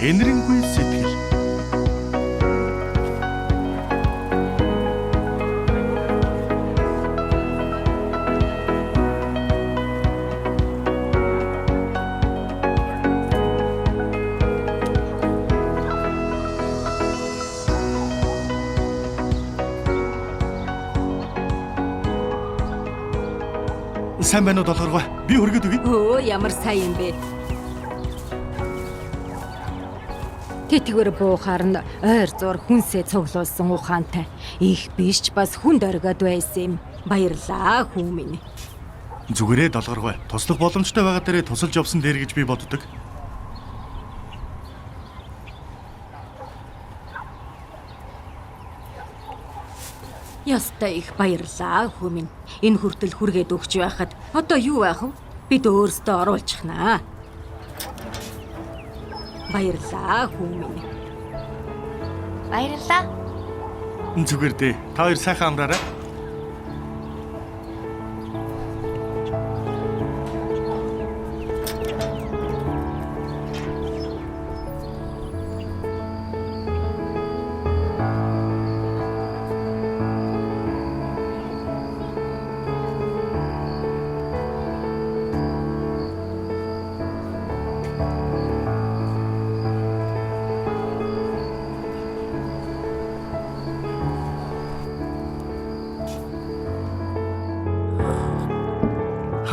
энэрэнгүй сэтгэл. Сайн байна уу долгоргой? Би хөргөд өгье. Өө ямар сайн юм бэ? Тэтгэвэр буухаар нь ойр зур хүнсээ цуглуулсан ухаантай. Их биш бас хүнд оргиод байсан юм. Баярлаа хүү минь. Зүгээрээ долгоргой. Туслах боломжтой байгаа дээрээ тусалж явсан дээр гэж би боддог. Ястай их баярлаа хүү минь. Энэ хүртэл хүргээд өгч байхад одоо юу байх вэ? Бид өөрсдөө оруулчихнаа. Баярлаа хүү минь. Баярлаа. Зүгээр дээ. Та хоёр сайхан амраарай.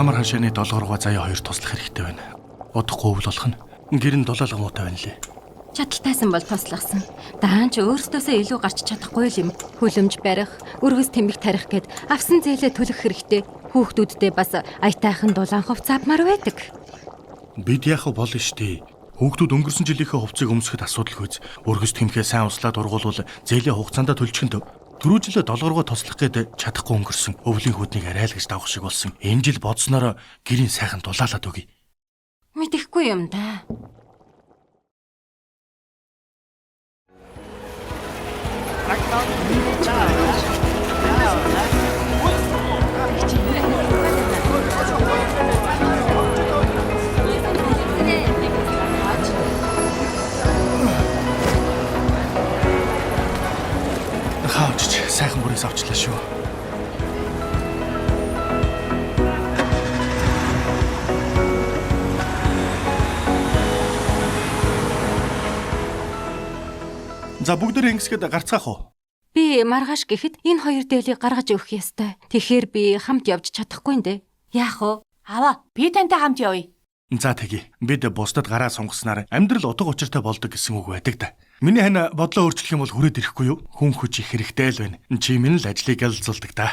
Хамар хашааны долгоргоо заяа хоёр туслах хэрэгтэй байна. Удахгүй өвл болох нь гэр нь дулаалга муутай байна лээ. Чадалтайсан бол туслахсан. Даан ч өөрсдөөсөө илүү гарч чадахгүй юм. Хүлэмж барих, өргөс тэмбэг тарих гэд авсан зээлээ төлөх хэрэгтэй. Хүүхдүүддээ бас аятайхан дулаан хувц авмаар байдаг. Бид яах вэ болно штэ. Хүүхдүүд өнгөрсөн жилийнхээ хувцыг өмсөхөд асуудалгүй. Өргөс тэмхээ сайн услаад ургуулвал зээлийн хугацаанд төлчихөнд түрүү жилээ долгоргоо туслах гээд чадахгүй өнгөрсөн өвлийн хүүднийг арай л гэж давах шиг болсон. Энэ жил бодсноор гэрийн сайхан дулаалаад өгье. Мэдэхгүй юм да. Хаач сайхан бүрээс авчлаа шүү. За бүгдээ ингэсгээд гарцгаах уу? Би маргааш гэхэд энэ хоёр дээлийг гаргаж өгөх ёстой. Тэгэхээр би хамт явж чадахгүй нэ. Яах вэ? Аваа, би тантай хамт явъя. За тэгье. Бид бусдад гараа сунгаснаар амьдрал утга учиртай болдог гэсэн үг байдаг да. Миний хань бодлоо өөрчлөх юм бол хүрээд ирэхгүй юу? Хүн хүч их хэрэгтэй л байна. Чи минь л ажлыг ялцуулдаг да.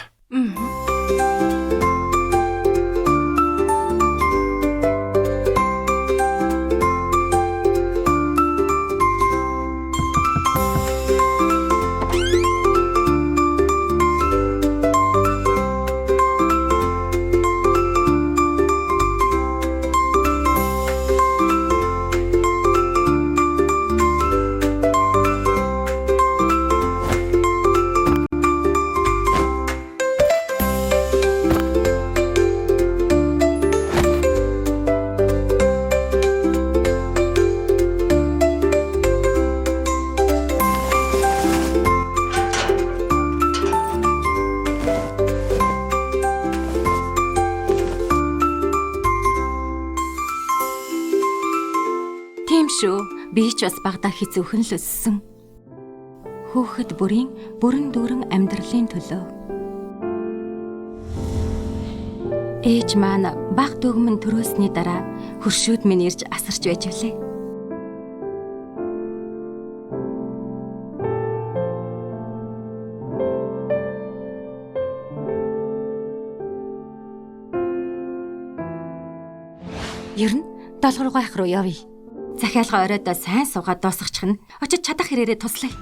Би ч бас багада хэцүүхэн л өссөн. Хөөхд бүрийн бүрэн дүүрэн амьдралын төлөө. Ээж маань баг дөгмөн төрөөсний дараа хөршүүд минь ирж асарч байж үлээ. Ер нь долгоргой ах руу явъя. Захиалга оройдоо сайн суугаад дуусгачих нь очиж чадах хэрээрээ туслая.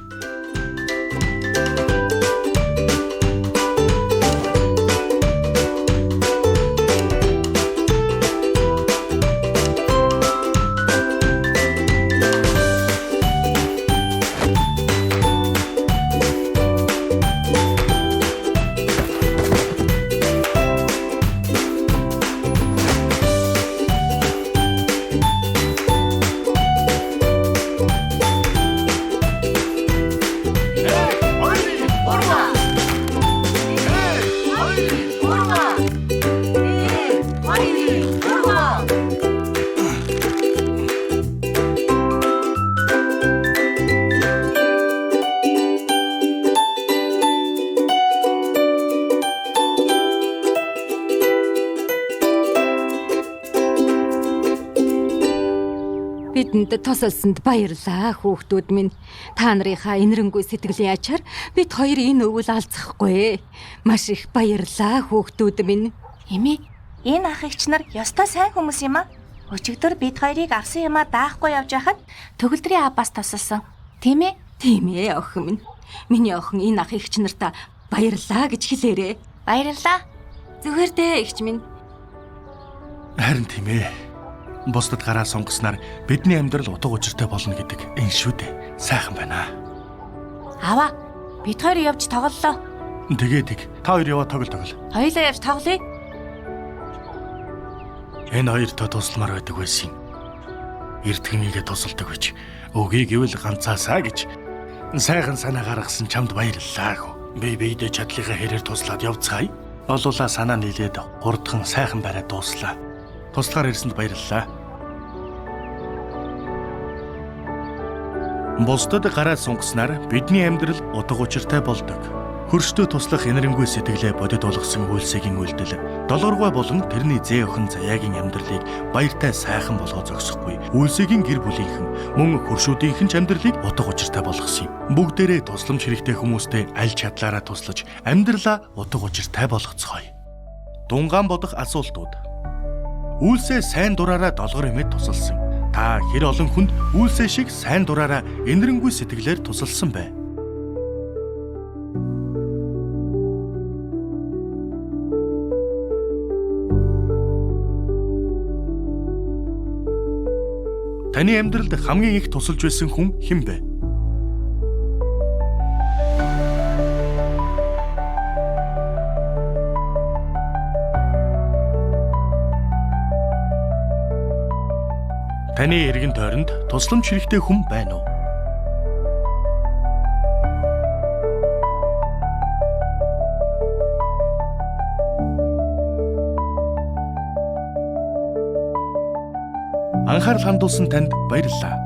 Бидэнд тусалсанд баярлаа хүүхдүүд минь. Та нарынхаа инэрэнгүй сэтгэлийн ачаар бид хоёр энэ өвөл алзахгүй. Маш их баярлаа хүүхдүүд минь. Эми, энэ ах эгч нар ёстой сайн хүмүүс юм а. Өчигдөр бид хоёрыг авсан юмаа даахгүй явж байхад төгөлдрийн абаас тусалсан. Тийм ээ? Тийм ээ охин минь. Миний охин энэ ах эгч нартаа баярлаа гэж хэлээрээ. Баярлалаа. Зүгээр дээ эгч минь. Харин тийм ээ. Бусдад гараа сонгосноор бидний амьдрал утга учиртай болно гэдэг энэ шүү дээ. Сайхан байна. Аваа. Бид хоёр явж тоглолоо. Тэгээд та хоёр яваа тоглол. Хоёулаа явж тоглоё. Энэ хоёр та тусламар байдаг байсан. Эрдгэмийгээ тусалдаг гэж. Өгийг ивэл ганцаасаа гэж. Сайхан санаа гаргасан чамд баярлалаа хөө. Би биедээ чадлынхаа хэрээр туслаад явцгаая. Олуулаа санаа нийлээд хурдхан сайхан бариад дууслаа. Туслахаар ирсэнд баярлалаа. Бусдад гараа сунгаснаар бидний амьдрал утга учиртай болдог. Хөрштөө туслах энэрэнгүй сэтгэлээ бодит болгосон үйлсийн үйлдэл долооргой болон тэрний зээ охин заяагийн амьдралыг баяртай сайхан болгоо зогсохгүй. Үйлсийн гэр бүлийнхэн мөн хөршүүдийнхэн ч амьдралыг утга учиртай болгосон юм. Бүгдээрээ тусламж хэрэгтэй хүмүүстэй аль чадлаараа туслаж амьдралаа утга учиртай болгоцгоё. Дунгаан бодох асуултууд. Үйлсээ сайн дураараа долгор эмээд тусалсан. Та хэр олон хүнд үйлсээ шиг сайн дураараа энэрэнгүй сэтгэлээр тусалсан бэ? Таны амьдралд хамгийн их тусалж байсан хүн хэн бэ? Таны эргэн тойронд тусламж хэрэгтэй хүн байна уу? Анхаарал хандуулсан танд баярлалаа.